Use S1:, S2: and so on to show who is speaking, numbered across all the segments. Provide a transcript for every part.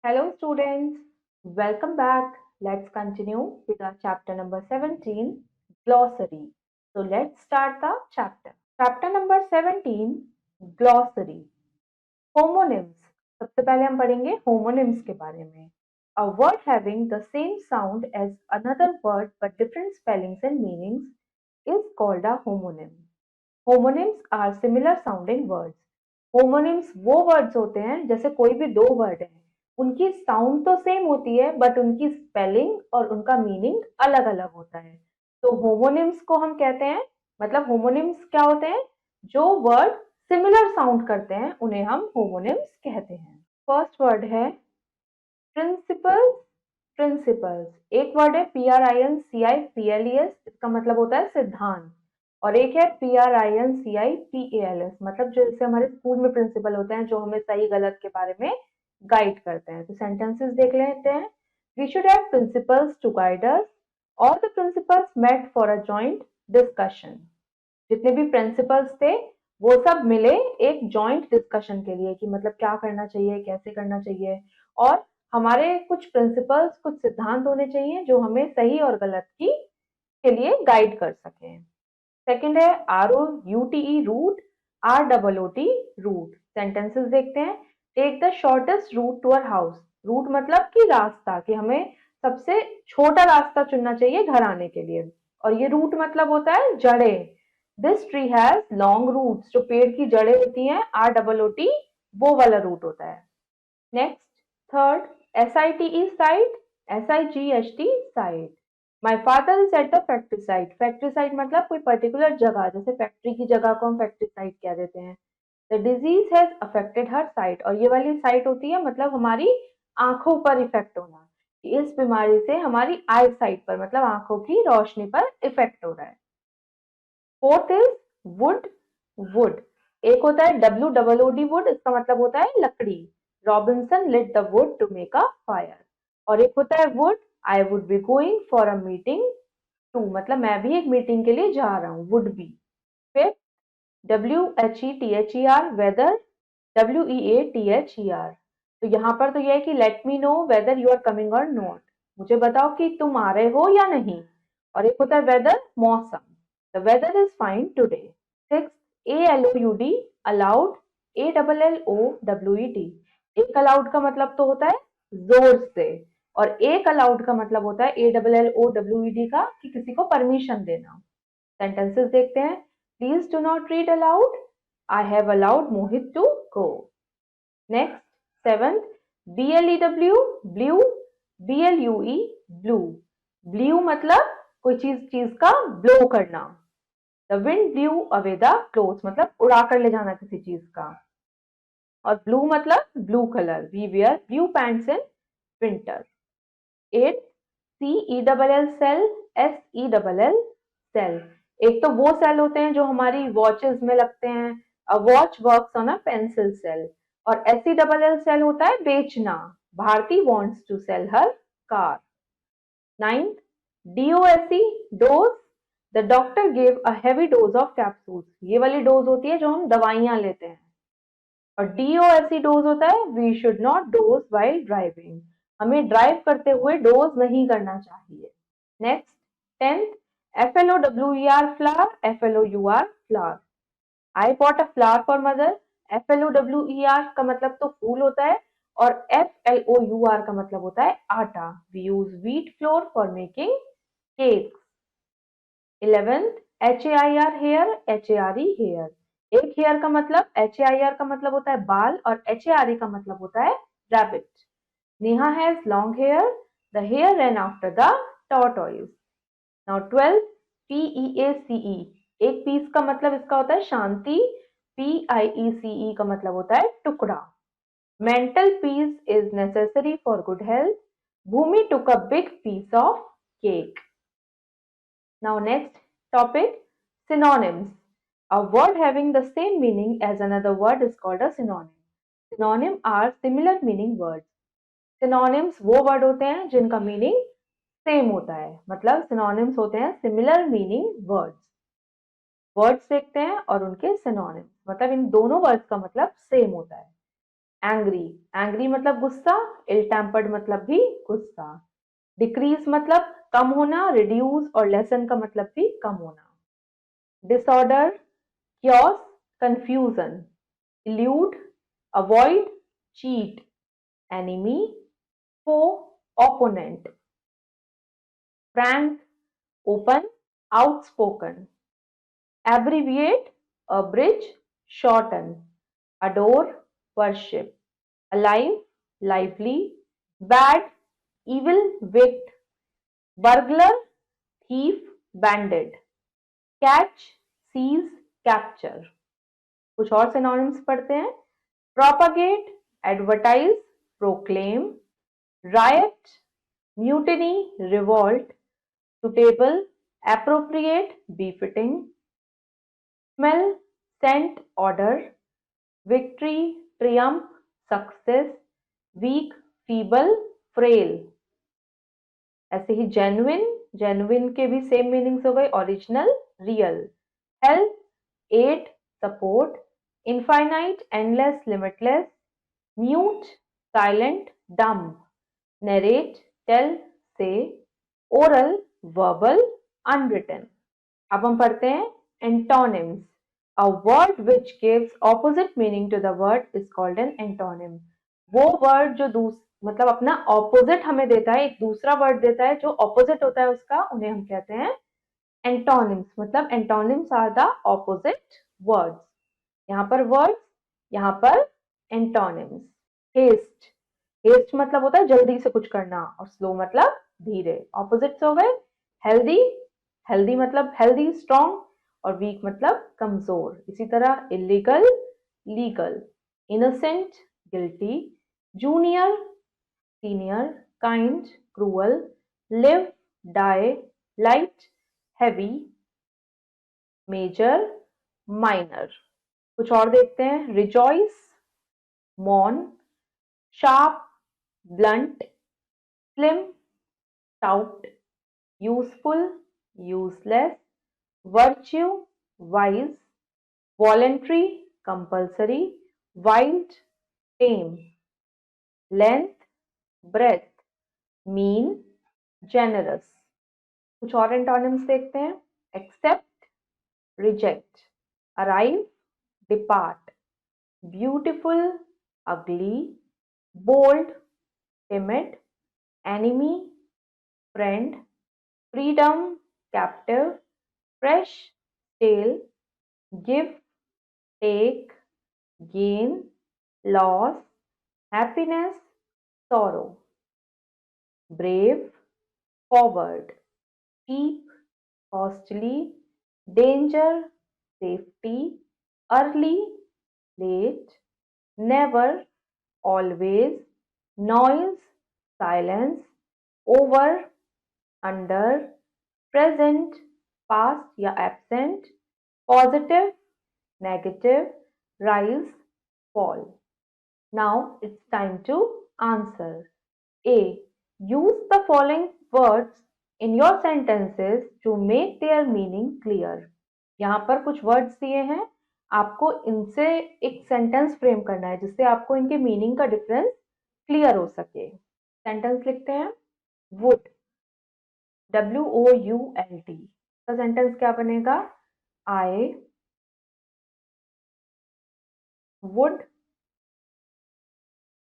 S1: Hello students, welcome back. Let's continue with our chapter number 17, Glossary. So let's start the chapter. Chapter number 17, Glossary. Homonyms. सबसे पहले हम पढ़ेंगे homonyms के बारे में. A word having the same sound as another word but different spellings and meanings is called a homonym. Homonyms are similar sounding words. Homonyms वो words होते हैं जैसे कोई भी दो word है, उनकी साउंड तो सेम होती है बट उनकी स्पेलिंग और उनका मीनिंग अलग अलग होता है. तो होमोनिम्स को हम कहते हैं, मतलब होमोनिम्स क्या होते हैं? जो वर्ड सिमिलर साउंड करते हैं उन्हें हम होमोनिम्स कहते हैं. फर्स्ट वर्ड है प्रिंसिपल्स. प्रिंसिपल्स एक वर्ड है PRINCIPLES, इसका मतलब होता है सिद्धांत. और एक है PRINCIPALS, मतलब जो जैसे हमारे स्कूल में प्रिंसिपल होते हैं जो हमें सही गलत के बारे में गाइड करते हैं. तो सेंटेंसेस देख लेते हैं. We should have principles to guide us. All the principles met for a joint discussion. जितने भी प्रिंसिपल्स थे वो सब मिले एक जॉइंट डिस्कशन के लिए कि मतलब क्या करना चाहिए, कैसे करना चाहिए. और हमारे कुछ प्रिंसिपल्स, कुछ सिद्धांत होने चाहिए जो हमें सही और गलत की के लिए गाइड कर सकें. सेकंड है ROUTE route, ROOT root. Sentences देखते हैं. Take the shortest route to our house. Route मतलब कि रास्ता, कि हमें सबसे छोटा रास्ता चुनना चाहिए घर आने के लिए. और ये रूट मतलब होता है जड़ें. This tree has long roots. जो पेड़ की जड़ें होती हैं ROOT, वो वाला रूट होता है. Next, third, SITE site, SIGHT site. My father is at the factory site. Factory site मतलब कोई पर्टिकुलर जगह, जैसे फैक्ट्री की जगह को हम फैक्ट्री साइट कह देते हैं. The disease has affected her site. और ये वाली साइट होती है मतलब हमारी आंखों पर इफेक्ट होना. इस बीमारी से हमारी आई साइट पर, मतलब आंखों की रोशनी पर इफेक्ट हो रहा है. Fourth is would. वुड एक होता है WOOD वुड, इसका मतलब होता है लकड़ी. Robinson lit the wood to make a fire. और एक होता है wood, I would be going for a meeting too, मतलब मैं भी एक मीटिंग के लिए जा रहा हूँ, would be. Fifth, WHETHER whether, WEATHER. तो यहाँ पर तो यह है कि let me know whether you are coming और नॉट. मुझे बताओ कि तुम आ रहे हो या नहीं. और एक होता है वेदर, मौसम. The weather is fine today. Six, ALOUD aloud, ALLOWED. एक अलाउड का मतलब तो होता है जोर से, और एक अलाउड का मतलब होता है ALLOWED का, कि किसी को परमिशन देना. सेंटेंसेस देखते हैं. Please do not read aloud. I have allowed Mohit to go. Next, seventh, BLEW blew, BLUE blue. Blew मतलब कोई चीज का ब्लो करना. The wind blew away the clothes, मतलब उड़ा कर ले जाना किसी चीज का. और ब्लू मतलब blue colour. We wear blue pants in winter. Eight, CELL cell, SELL sell. एक तो वो सेल होते हैं जो हमारी वॉचेस में लगते हैं. A watch works on a pencil cell. और SELL सेल होता है बेचना. Bharti wants to sell her car. Ninth, DOSE dose. The doctor gave a heavy dose of capsules. ये वाली डोज होती है जो हम दवाइयां लेते हैं. और DOSE डोज होता है we should not doze while driving. हमें ड्राइव करते हुए डोज नहीं करना चाहिए. Next, tenth, FLOWER flower, FLOUR flour. I bought a flower for mother. FLOWER का मतलब तो फूल होता है, और FLOUR का मतलब होता है आटा. We use wheat flour for making cake. 11th, HAIR hair, HARE hare. एक हेयर का मतलब, HAIR का मतलब होता है बाल, और HARE का मतलब होता है rabbit. Neha has long hair. The hare run after the tortoise. Now 12th, PEACE. एक पीस का मतलब इसका होता है शांति. PIECE का मतलब होता है टुकड़ा. Mental peace is necessary for good health. Bhumi took a big piece of cake. Now next topic, synonyms. A word having the same meaning as another word is called a synonym. Synonym are similar meaning words. Synonyms वो word होते हैं जिनका meaning same होता है, मतलब synonyms होते हैं similar meaning words. Words देखते हैं और उनके synonyms, मतलब इन दोनों words का मतलब same होता है. एंग्री, एंग्री मतलब गुस्सा, इल टेम्पर्ड मतलब भी गुस्सा। डिक्रीज मतलब कम होना, रिड्यूस और लेसन का मतलब भी कम होना। Disorder, chaos, confusion. Elude, avoid, cheat. Enemy, foe, opponent. Frank, open, outspoken. Abbreviate, abridge, shorten. Adore, worship. Alive, lively. Bad, evil, wicked. Burglar, thief, bandit. Catch, seize, capture. कुछ और सिनोनिम्स पढ़ते हैं। Propagate, advertise, proclaim. Riot, mutiny, revolt. Suitable, appropriate, befitting. Smell, scent, odor. Victory, triumph, success. Weak, feeble, frail. ऐसे ही genuine, genuine के भी same meanings हो गए। Original, real. Help, aid, support. Infinite, endless, limitless. Mute, silent, dumb. Narrate, tell, say. Oral, verbal, unwritten. अब हम पढ़ते हैं antonyms. A word which gives opposite meaning to the word is called an antonym. वो word जो मतलब अपना opposite हमें देता है, एक दूसरा वर्ड देता है जो ऑपोजिट होता है उसका, उन्हें हम कहते हैं एंटोनिम्स। मतलब antonyms are the opposite words. यहाँ पर वर्ड्स, यहाँ पर एंटोनिम्स। हेस्ट, हेस्ट मतलब होता है जल्दी से कुछ करना, और स्लो मतलब धीरे। ऑपोजिट्स हो गए। हेल्दी, हेल्दी मतलब हेल्दी, स्ट्रॉन्ग, और वीक मतलब कमजोर। इसी तरह illegal, legal. Innocent, guilty. Junior, senior. Kind, cruel. Live, die. Light, heavy. Major, minor. कुछ और देखते हैं। Rejoice, mourn. Sharp, blunt. Slim, stout. Useful, useless. Virtue, wise. Voluntary, compulsory. Wild, tame. Length, breadth. Mean, generous. कुछ और antonyms देखते हैं। Accept, reject. Arrive, depart. Beautiful, ugly. Bold, timid. Enemy, friend. Freedom, captive. Fresh, stale. Give, take. Gain, loss. Happiness, sorrow. Brave, forward. Cheap, costly. Danger, safety. Early, late. Never, always. Noise, silence. Over, under. Present, past या absent. Positive, negative. Rise, fall. Now it's time to answer. A. Use the following words in your sentences to make their meaning clear. यहाँ पर कुछ words दिए हैं, आपको इनसे एक sentence frame करना है जिससे आपको इनके मीनिंग का डिफरेंस क्लियर हो सके। सेंटेंस लिखते हैं। वुड, WOULD का सेंटेंस क्या बनेगा? I would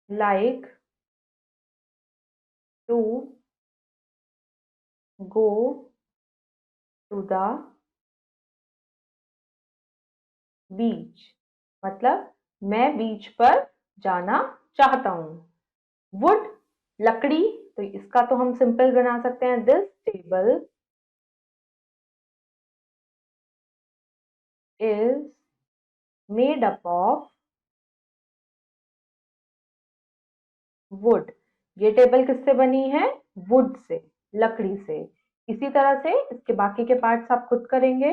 S1: like to go to the beach. मतलब मैं बीच पर जाना चाहता हूं। वुड, लकड़ी, तो इसका तो हम सिंपल बना सकते हैं। This table is made up of would. ये टेबल किससे बनी है? वुड से, लकड़ी से। इसी तरह से इसके बाकी के पार्ट्स आप खुद करेंगे।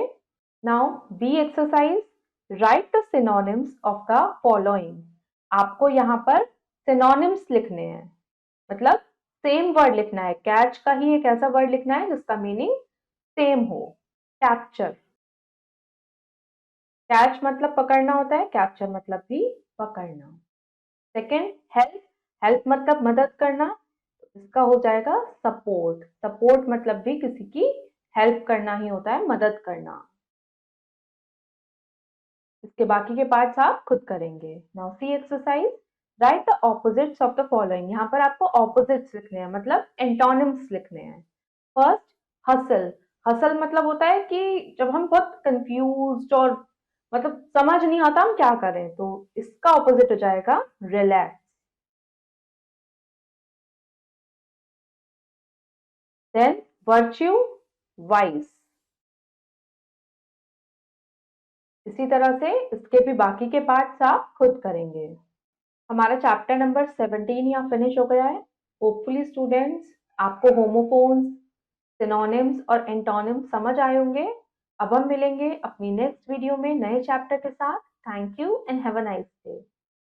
S1: Now B exercise, write the synonyms of the following. आपको यहाँ पर सिनोनिम्स लिखने हैं, मतलब सेम वर्ड लिखना है। कैच का ही एक ऐसा वर्ड लिखना है जिसका मीनिंग सेम हो। कैप्चर, कैच मतलब पकड़ना होता है, कैप्चर मतलब भी पकड़ना। सेकंड हेल्प, हेल्प मतलब मदद करना, इसका हो जाएगा सपोर्ट। सपोर्ट मतलब भी किसी की हेल्प करना ही होता है, मदद करना। इसके बाकी के पार्ट्स आप खुद करेंगे। Now see exercise, write the opposites of the following. यहाँ पर आपको ऑपोजिट्स लिखने हैं, मतलब एंटोनिम्स लिखने हैं। First, hustle. हसल मतलब होता है कि जब हम बहुत कंफ्यूज्ड और मतलब समझ नहीं आता हम क्या करें, तो इसका ऑपोजिट हो जाएगा रिलैक्स। Then virtue, wise. इसी तरह से इसके भी बाकी के पार्ट्स आप खुद करेंगे। हमारा चैप्टर नंबर 17 यहाँ फिनिश हो गया है। होपफुली स्टूडेंट्स, आपको होमोफोन्स, सिनोनिम्स और एंटोनिम्स समझ आए होंगे। अब हम मिलेंगे अपनी नेक्स्ट वीडियो में नए चैप्टर के साथ। Thank you and have a nice day.